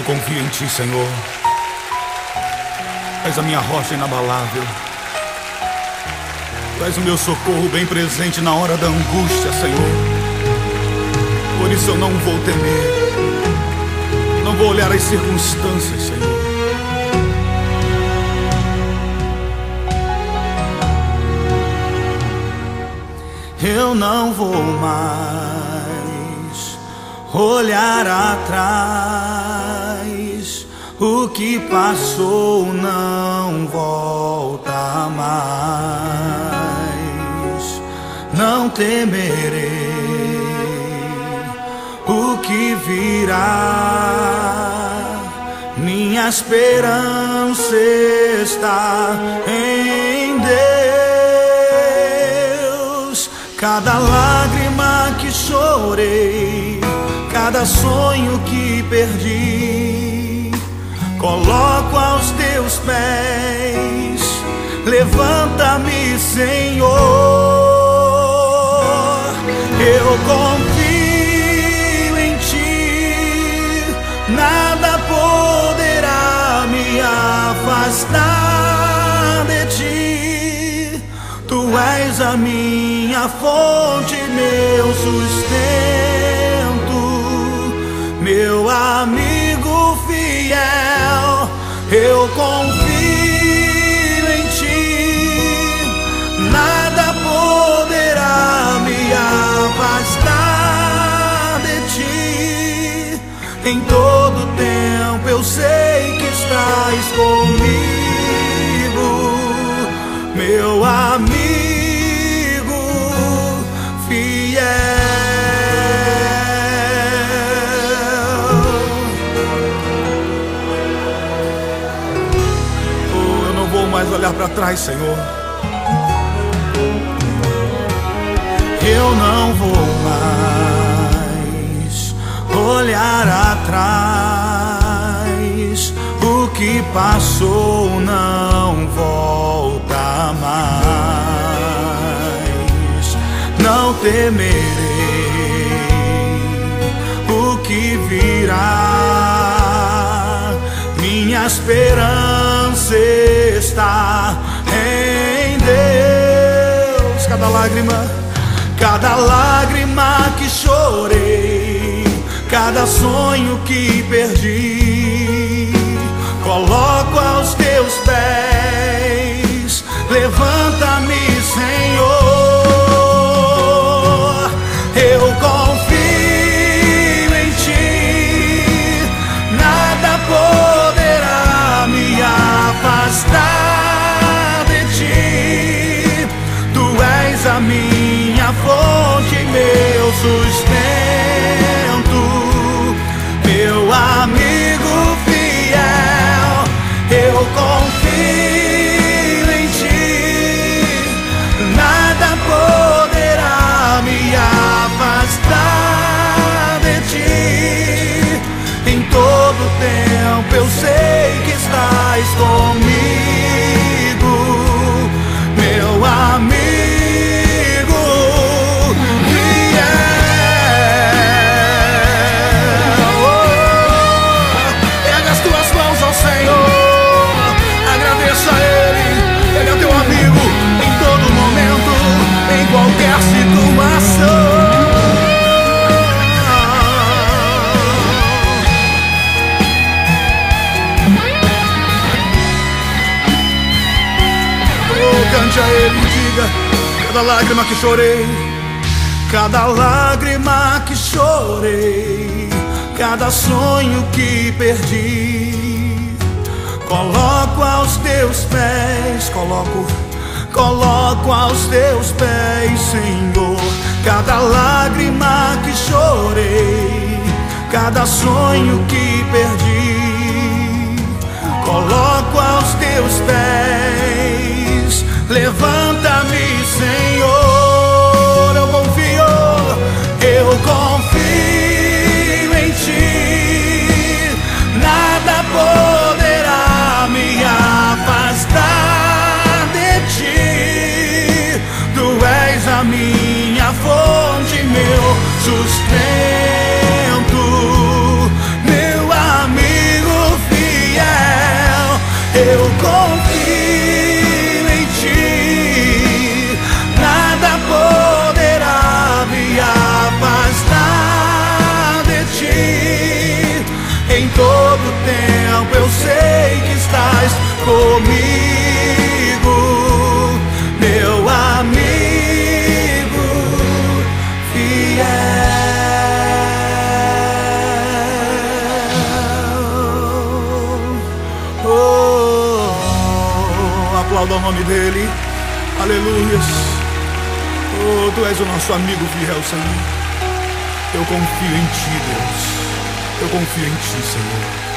confio em Ti, Senhor. Tu és a minha rocha inabalável. Tu és o meu socorro bem presente na hora da angústia, Senhor. Por isso eu não vou temer, não vou olhar as circunstâncias, Senhor. Eu não vou mais olhar atrás. O que passou não volta mais. Não temerei o que virá. Minha esperança está em Deus. Cada lágrima que chorei, cada sonho que perdi, coloco aos Teus pés. Levanta-me, Senhor. Eu confio em Ti, nada poderá me afastar de Ti. Tu és a minha fonte, meu sustento, meu amigo fiel. Eu confio em Ti, nada poderá me afastar de Ti. Em todo tempo eu sei que estás comigo, meu amigo fiel. Oh, eu não vou mais olhar para trás, Senhor. Eu não vou mais olhar atrás. O que passou não volta mais. Não temerei o que virá. Minha esperança está em Deus. Cada lágrima que chorei, cada sonho que perdi, coloco aos Teus pés. Levanta-me, Senhor. Eu confio em Ti, nada poderá me afastar de Ti. Tu és a minha fonte, meu sustento, meu amigo fiel. Eu confio em Ti, nada poderá me afastar de Ti. Em todo tempo eu sei que estás comigo, meu amigo fiel. Erga as tuas mãos ao Senhor, agradeça a Ele. Ele é teu amigo em todo momento, em qualquer situação. Cante a Ele e diga: cada lágrima que chorei, cada lágrima que chorei, cada sonho que perdi, coloco aos Teus pés. Coloco aos Teus pés, Senhor. Cada lágrima que chorei, cada sonho que perdi, coloco aos Teus pés. Levanta-me, Senhor. Eu confio em Ti, nada poderá me afastar de Ti. Tu és a minha fonte, meu sustento, meu amigo exalta o nome dele. Aleluias. Oh, tu és o nosso amigo fiel, Senhor. Eu confio em ti, Deus. Eu confio em ti, Senhor.